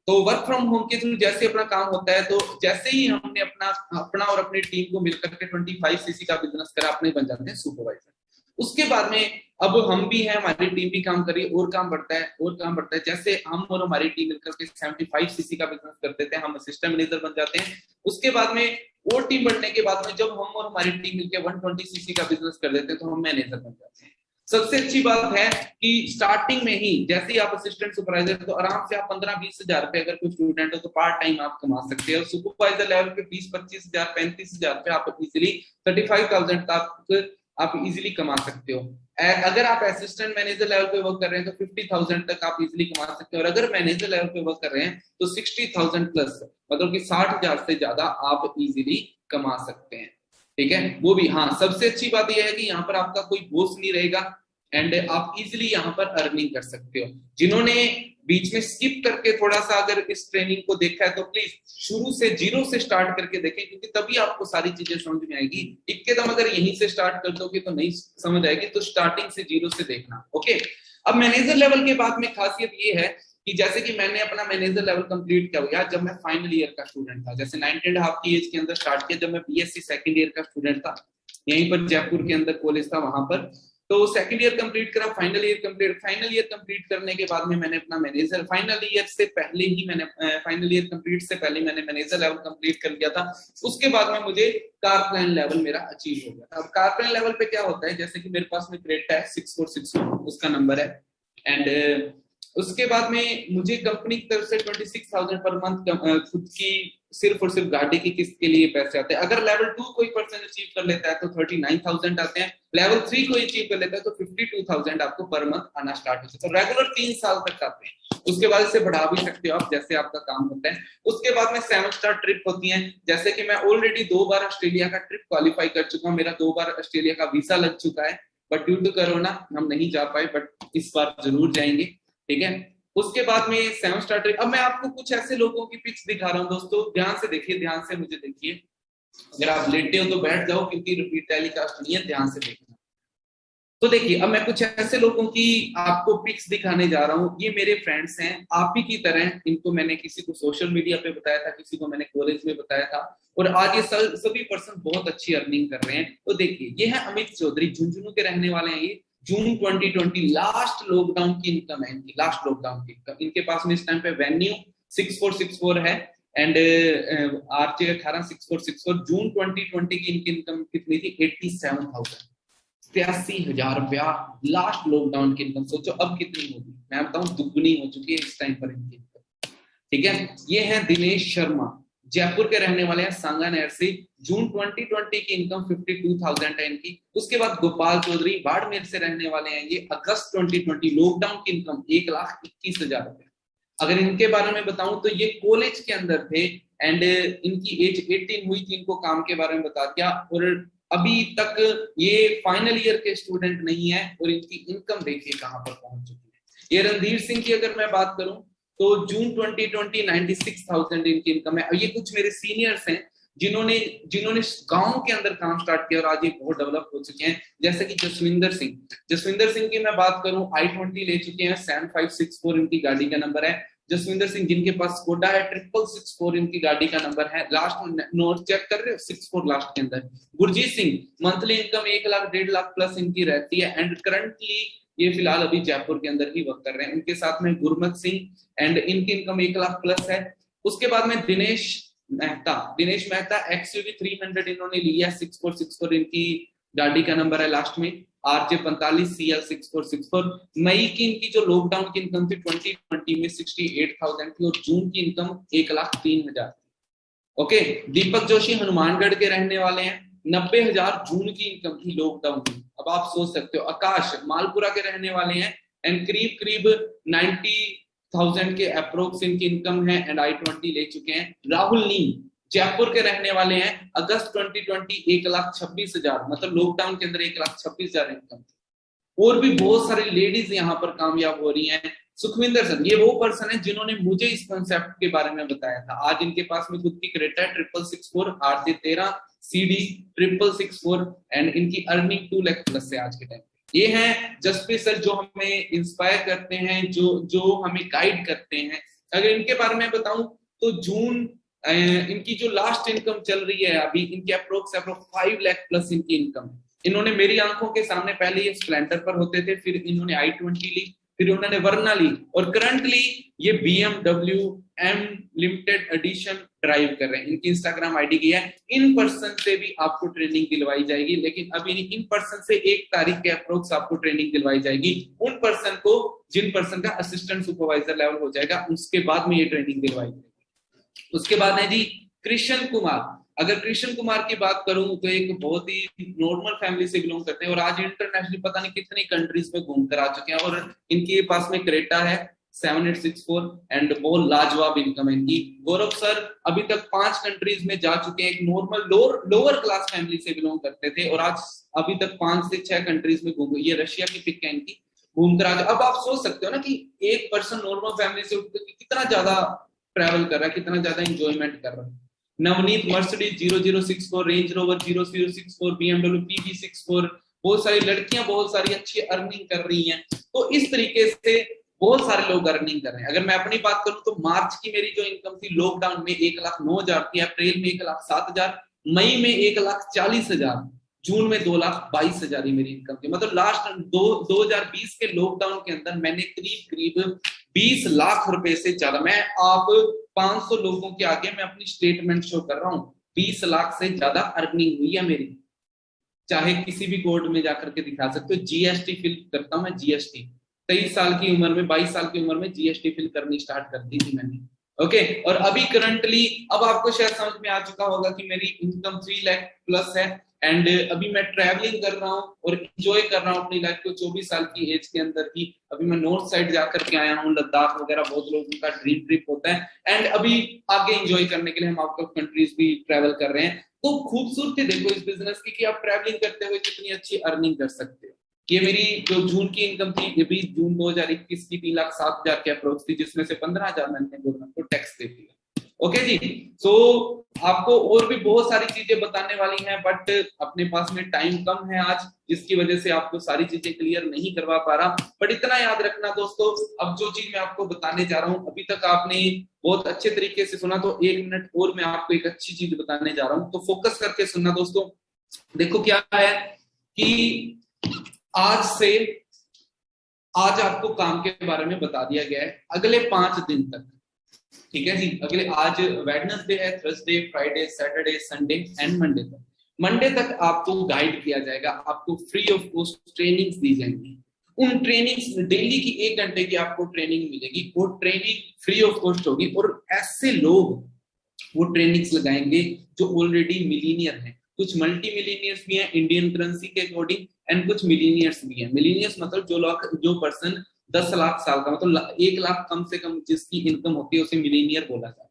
तो वर्क फ्रॉम होम के थ्रू जैसे अपना काम होता है, तो जैसे ही हमने अपना और अपनी टीम को मिलकर के 25 सीसी का बिजनेस करा, अपने बन जाते हैं सुपरवाइजर। उसके बाद में अब हम भी हैं, हमारी टीम भी काम कर रही है, और काम बढ़ता है और काम बढ़ता है। जैसे हम और हमारी टीम मिलकर के 75 सीसी का बिजनेस करते थे, हम असिस्टेंट मैनेजर बन जाते हैं। उसके बाद में और टीम बढ़ने के बाद में जब हम और हमारी टीम मिलकर 120 सीसी का बिजनेस कर देते हैं, तो हम मैनेजर बन जाते हैं। सबसे अच्छी बात है कि स्टार्टिंग में ही जैसे ही आप असिस्टेंट सुपरवाइजर, तो आराम से आप 15-20 हजार रुपए, अगर कोई स्टूडेंट हो तो पार्ट टाइम आप कमा सकते हो। सुपरवाइजर लेवल पे 20-25 हजार, 35 हजार रुपए आप इजिली 35,000 तक आप इजिली कमा सकते हो। अगर आप असिस्टेंट मैनेजर लेवल पे वर्क कर रहे हैं तो 50,000 तक आप इजिली कमा सकते हो, और अगर मैनेजर लेवल पे वर्क कर रहे हैं तो 60,000 प्लस, मतलब कि 60,000 से ज्यादा आप इजिली कमा सकते हैं। ठीक है, वो भी हाँ, सबसे अच्छी बात यह है कि यहाँ पर आपका कोई बॉस नहीं रहेगा, एंड आप इजिली यहाँ पर अर्निंग कर सकते हो। जिन्होंने बीच में स्किप करके थोड़ा सा अगर इस ट्रेनिंग को देखा है, तो प्लीज शुरू से 0 से स्टार्ट करके देखें, क्योंकि तभी आपको सारी चीजें समझ में आएगी। एकदम अगर यहीं से स्टार्ट कर दोगे तो नहीं समझ आएगी, तो स्टार्टिंग से 0 से देखना। ओके, अब मैनेजर लेवल के बाद में खासियत ये है कि जैसे कि मैंने अपना मैनेजर लेवल कंप्लीट किया हुआ जब मैं फाइनल ईयर का स्टूडेंट था, जैसे 19.5 की एज के अंदर स्टार्ट किया, जब मैं बीएससी सेकंड ईयर का स्टूडेंट था, यहीं पर जयपुर के अंदर कॉलेज था वहां पर। तो सेकंड ईयर कंप्लीट करा, फाइनल ईयर कंप्लीट करने के बाद में मैंने अपना मैनेजर, फाइनल ईयर से पहले ही मैंने फाइनल ईयर कंप्लीट से पहले मैंने मैनेजर लेवल कंप्लीट कर लिया था। उसके बाद में मुझे कार प्लान लेवल मेरा अचीव हो गया। अब कार प्लान लेवल पे क्या होता है, जैसे कि मेरे पास में क्रेटा है 6464 उसका नंबर है, एंड उसके बाद में मुझे कंपनी की तरफ से 26,000 पर मंथ खुद की सिर्फ और सिर्फ गाड़ी की किस्त के लिए पैसे आते हैं। अगर लेवल 2 कोई पर्सन अचीव कर लेता है तो 39,000 आते हैं, लेवल 3 कोई अचीव कर लेता है तो 52,000 आपको पर मंथ आना स्टार्ट हो जाता है। रेगुलर 3 साल तक आते हैं, उसके बाद इसे बढ़ा भी सकते हो आप, जैसे आपका काम होता है। उसके बाद में 7 स्टार ट्रिप होती है, जैसे कि मैं ऑलरेडी 2 बार ऑस्ट्रेलिया का ट्रिप क्वालिफाई कर चुका हूँ, मेरा 2 बार ऑस्ट्रेलिया का वीजा लग चुका है, बट ड्यू टू कोरोना हम नहीं जा पाए, बट इस बार जरूर जाएंगे। ठीक है, उसके बाद में 7 स्टार ट्रिप। अब मैं आपको कुछ ऐसे लोगों की पिक्स दिखा रहा हूँ दोस्तों, ध्यान से देखिए, ध्यान से मुझे देखिए। अगर आप लेटे हो तो बैठ जाओ, क्योंकि रिपीट टेलीकास्ट नहीं है, ध्यान से देखना। तो देखिए, अब मैं कुछ ऐसे लोगों की आपको पिक्स दिखाने जा रहा हूँ। ये मेरे फ्रेंड्स हैं, आप ही की तरह। इनको मैंने किसी को सोशल मीडिया पे बताया था, किसी को मैंने कॉलेज में बताया था, और आज ये सभी पर्सन बहुत अच्छी अर्निंग कर रहे हैं। तो देखिए, ये है अमित चौधरी, झुंझुनू के रहने वाले हैं। ये जून 2020 लास्ट लॉकडाउन की इनकम है इनकी, लास्ट लॉकडाउन की इनकम। इनके पास में इस टाइम पे वेन्यू 6464 है, एंड आरजे 186464। जून 2020 की इनकी इनकम कितनी थी? 87,000, 83,000 रुपया लास्ट लॉकडाउन की इनकम। सोचो अब कितनी होगी, मैं बताऊं दुगनी हो चुकी है इस टाइम पर इनकी इनकम। ठीक है, ये है दिनेश शर्मा, जयपुर के रहने वाले हैं, सांगानेर से। जून 2020 की इनकम 52,000 है इनकी। उसके बाद गोपाल चौधरी, बाड़मेर से रहने वाले हैं ये। अगस्त 2020 लॉकडाउन की इनकम 1,21,000 रुपए। अगर इनके बारे में बताऊं तो ये कॉलेज के अंदर थे, एंड इनकी एज 18 हुई थी, इनको काम के बारे में बता दिया, और अभी तक ये फाइनल ईयर के स्टूडेंट नहीं है, और इनकी इनकम देखिए कहां पर पहुंच चुकी है। ये रणधीर सिंह की अगर मैं बात करूं तो जून 2020 96,000 इनकी इनकम है। ये कुछ मेरे सीनियर्स हैं जिन्होंने गांव के अंदर काम स्टार्ट किया, और आज ये बहुत डेवलप हो चुके हैं। जैसे कि जसविंदर सिंह की मैं बात करूं, i20 ले चुके हैं, 7564 इनकी गाड़ी का नंबर है। जसविंदर सिंह, जिनके पास स्कोडा है, 666 इनकी गाड़ी का नंबर है। लास्ट में नोट चेक कर रहे हो, 64 लास्ट के अंदर। Gurjeet Singh, monthly income 1 lakh 1.5 lakh plus इनकी रहती है, एंड करंटली ये फिलहाल अभी जयपुर के अंदर ही वर्क कर रहे हैं। उनके साथ में गुरमत सिंह, एंड इनकी इनकम 1 लाख प्लस है। उसके बाद में दिनेश मेहता XUV 300 इन्होंने लिया, 6464 इनकी गाड़ी का नंबर है लास्ट में। RJ 45 CL 6464। मई की इनकी जो लॉकडाउन की इनकम थी 2020 में 68,000 थी और जून की इनकम 1,03,000। ओके, दीपक जोशी हनुमानगढ़ के रहने वाले हैं, 90,000 जून की इनकम थी लॉकडाउन में। अब आप सोच सकते हो। आकाश मालपुरा के रहने वाले हैं एंड करीब करीब 90,000 के अप्रोक्स इनकी इनकम है एंड I-20 ले चुके हैं। राहुल नीम जयपुर के रहने वाले हैं, अगस्त 2020 1,26,000, मतलब लॉकडाउन के अंदर 1,26,000 इनकम। और भी बहुत सारी लेडीज यहाँ पर कामयाब हो रही हैं। सुखविंदर सर ये वो पर्सन है जिन्होंने मुझे इस कॉन्सेप्ट के बारे में बताया था। आज इनके पास में खुद की क्रेटा है 664 RJ 13 CD 664 एंड इनकी अर्निंग 2 लाख प्लस है आज के टाइम। ये हैं जसप्रीत सर जो हमें इंस्पायर करते हैं, जो हमें गाइड करते हैं। अगर इनके बारे में बताऊं तो जून इनकी जो लास्ट इनकम चल रही है अभी, इनके अप्रोक्स 5 लाख प्लस इनकी इनकम है। इन्होंने मेरी आंखों के सामने पहले ये स्प्लेंडर पर होते थे, फिर इन्होंने I-20 ली, फिर उन्होंने वर्ना ली और करंटली ये BMW M limited edition drive कर रहे हैं। इनकी इंस्टाग्राम आईडी की है। इन पर्सन से भी आपको ट्रेनिंग दिलवाई जाएगी, लेकिन अभी इन पर्सन से 1 तारीख के अप्रोक्स आपको ट्रेनिंग दिलवाई जाएगी। उन पर्सन को जिन पर्सन का असिस्टेंट सुपरवाइजर लेवल हो जाएगा उसके बाद में ये ट्रेनिंग दिलवाई जाएगी। उसके बाद है जी कृष्ण कुमार। अगर कृष्ण कुमार की बात करूं तो एक बहुत ही नॉर्मल फैमिली से बिलोंग करते हैं और आज इंटरनेशनली पता नहीं कितनी कंट्रीज में घूम कर आ चुके हैं और इनके पास में क्रेटा है 7864 एंड बहुत लाजवाब इनकम है इनकी। गौरव सर अभी तक 5 कंट्रीज में जा चुके हैं। एक नॉर्मल लोअर क्लास फैमिली से बिलोंग करते थे और आज अभी तक 5 से 6 कंट्रीज में घूम, ये रशिया की पिक है इनकी, घूम कर आ। अब आप सोच सकते हो ना कि एक पर्सन नॉर्मल फैमिली से उठकर कितना ज्यादा ट्रैवल कर रहा है, कितना ज्यादा इंजॉयमेंट कर रहा है। Navneet Mercedes 0064, range rover 0064, BMW PV64, बहुत सारी लड़कियां बहुत सारी अच्छी अर्निंग कर रही हैं। तो इस तरीके से बहुत सारे लोग अर्निंग कर रहे हैं। अगर मैं अपनी बात करूं तो मार्च की मेरी जो इनकम थी लॉकडाउन में 1,09,000 थी, अप्रैल में 1,07,000, मई में 1,40,000, जून में 2,22,000 ही मेरी इनकम थी। मतलब लास्ट 2020 के लॉकडाउन के अंदर मैंने करीब 20 लाख रुपए से ज्यादा, मैं आप 500 लोगों के आगे मैं अपनी स्टेटमेंट शो कर रहा हूं, 20 लाख से ज्यादा अर्निंग हुई है मेरी। चाहे किसी भी कोर्ट में जाकर के दिखा सकते हो। GST फिल करता हूं मैं, GST 23 साल की उम्र में, 22 साल की उम्र में GST फिल करनी स्टार्ट कर दी थी मैंने। ओके, और अभी करंटली अब आपको शायद समझ में आ चुका होगा कि मेरी इनकम 3 लाख प्लस है एंड अभी मैं ट्रैवलिंग कर रहा हूँ और एंजॉय कर रहा हूँ अपनी लाइफ को। 24 साल की एज के अंदर ही अभी मैं नॉर्थ साइड जाकर के आया हूँ, लद्दाख वगैरह बहुत लोगों का ड्रीम ट्रिप होता है एंड अभी आगे एंजॉय करने के लिए हम आउट ऑफ कंट्रीज भी ट्रैवल कर रहे हैं। तो खूबसूरती देखो इस बिजनेस की कि आप ट्रैवलिंग करते हुए कितनी अच्छी अर्निंग कर सकते हो। ये मेरी जो जून की इनकम थी, ये भी जून 2021 की 3,07,000 के अप्रोच थी, जिसमें से 15,000 मैंने गवर्नमेंट को टैक्स दे दिया। ओके जी, सो आपको और भी बहुत सारी चीजें बताने वाली हैं बट अपने पास में टाइम कम है आज, जिसकी वजह से आपको सारी चीजें क्लियर नहीं करवा पा रहा। बट इतना याद रखना दोस्तों, अब जो चीज मैं आपको बताने जा रहा हूं, अभी तक आपने बहुत अच्छे तरीके से सुना, तो 1 मिनट और मैं आपको एक अच्छी चीज बताने जा रहा हूं, तो फोकस करके सुनना दोस्तों। देखो क्या है कि आज आपको काम के बारे में बता दिया गया है अगले 5 दिन तक, ठीक है जी। अगले आज वेडनेसडे है, Thursday, Friday, Saturday, Sunday and Monday तक आपको गाइड किया जाएगा, आपको फ्री ऑफ कॉस्ट ट्रेनिंग्स दी जाएंगी। उन ट्रेनिंग्स डेली की 1 घंटे की आपको ट्रेनिंग मिलेगी, वो ट्रेनिंग फ्री ऑफ कॉस्ट होगी और ऐसे लोग वो ट्रेनिंग्स लगाएंगे जो ऑलरेडी मिलीनियर हैं। कुछ मल्टी मिलीनियर्स भी हैं इंडियन करेंसी के अकॉर्डिंग एंड कुछ मिलीनियर्स भी हैं। मिलीनियर्स मतलब जो पर्सन 10 लाख साल का, मतलब 1 लाख कम से कम जिसकी इनकम होती है उसे मिलीनियर बोला जाता है,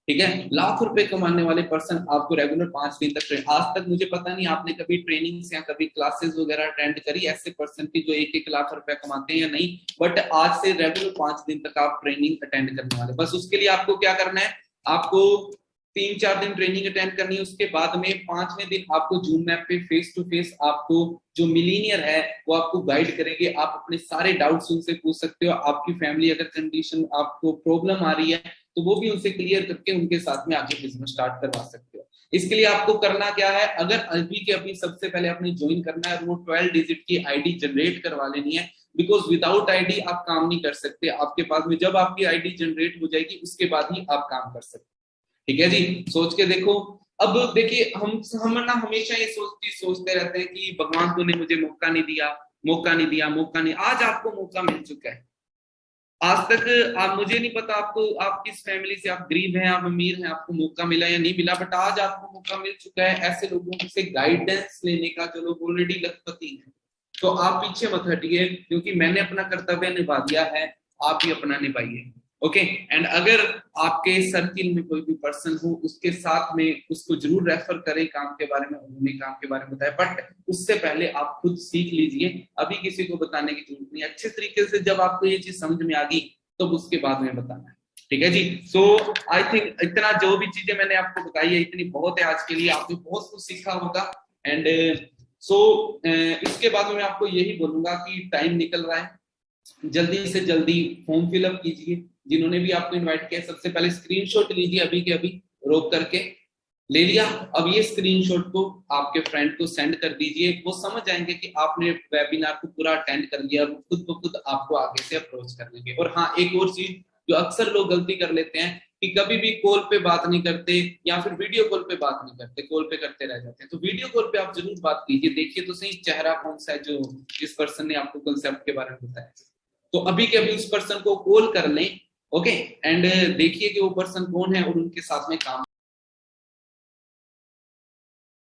ठीक है। लाख रुपए कमाने वाले पर्सन आपको रेगुलर 5 दिन तक ट्रेन। आज तक मुझे पता नहीं आपने कभी ट्रेनिंग्स या कभी क्लासेस वगैरह अटेंड करी ऐसे पर्सन की जो 1-1 लाख रुपए कमाते हैं या नहीं, बट आज से रेगुलर 5 दिन तक आप ट्रेनिंग अटेंड करने वाले। बस उसके लिए आपको क्या करना है, आपको 3-4 दिन ट्रेनिंग अटेंड करनी है। उसके बाद में 5वें दिन आपको जूम मैप पे फेस टू फेस आपको जो मिलीनियर है वो आपको गाइड करेंगे। आप अपने सारे डाउट्स उनसे पूछ सकते हो। आपकी फैमिली अगर कंडीशन आपको प्रॉब्लम आ रही है तो वो भी उनसे क्लियर करके उनके साथ में आगे बिजनेस स्टार्ट करवा सकते हो। इसके लिए आपको करना क्या है, अगर अभी के अभी सबसे पहले आपने ज्वाइन करना है, वो 12 डिजिट की आईडी जनरेट करवा लेनी है, बिकॉज विदाउट आईडी आप काम नहीं कर सकते। आपके पास में जब आपकी आईडी जनरेट हो जाएगी उसके बाद ही आप काम कर सकते, ठीक है जी। सोच के देखो। अब देखिए हम ना हमेशा ये सोचते रहते हैं कि भगवान तूने मुझे मौका नहीं दिया, मौका नहीं दिया, मौका नहीं। आज आपको मौका मिल चुका है। आज तक आप, मुझे नहीं पता आपको, आप किस फैमिली से, आप गरीब हैं, आप अमीर हैं, आपको मौका मिला या नहीं मिला, बट आज आपको मौका मिल चुका है ऐसे लोगों से गाइडेंस लेने का जो लोग ऑलरेडी लखपति हैं। तो आप पीछे मत हटिए, क्योंकि मैंने अपना कर्तव्य निभा दिया है, आप भी अपना निभाइए। ओके। एंड अगर आपके सर्किल में कोई भी पर्सन हो, उसके साथ में उसको जरूर रेफर करें काम के बारे में, उन्होंने काम के बारे में बताया, बट उससे पहले आप खुद सीख लीजिए। अभी किसी को बताने की जरूरत नहीं, अच्छे तरीके से जब आपको ये चीज समझ में आ गई तो उसके बाद में बताना है। ठीक है जी। सो आई थिंक इतना जो भी चीजें मैंने आपको बताई है इतनी बहुत है आज के लिए, आपने बहुत कुछ सीखा होगा। एंड इसके बाद में मैं आपको यही बोलूंगा कि टाइम निकल रहा है, जल्दी से जल्दी फॉर्म फिलअप कीजिए। जिन्होंने भी आपको इनवाइट किया, सबसे पहले स्क्रीनशॉट लीजिए, अभी के अभी रोक करके ले लिया। अब ये स्क्रीनशॉट को आपके फ्रेंड को सेंड कर दीजिए, वो समझ जाएंगे कि आपने वेबिनार को पूरा अटेंड कर लिया, वो खुद ब खुद आपको आगे से अप्रोच कर लेंगे। और हाँ, एक और चीज जो अक्सर लोग गलती कर लेते हैं कि कभी भी कॉल पे बात नहीं करते या फिर वीडियो कॉल पे बात नहीं करते, कॉल पे करते रह जाते हैं। तो वीडियो कॉल पे आप जरूर बात कीजिए, देखिए तो सही चेहरा कौन सा है जो जिस पर्सन ने आपको कंसेप्ट के बारे में बताया। तो अभी के अभी उस पर्सन को कॉल कर लें। ओके। एंड देखिए कि वो पर्सन कौन है और उनके साथ में काम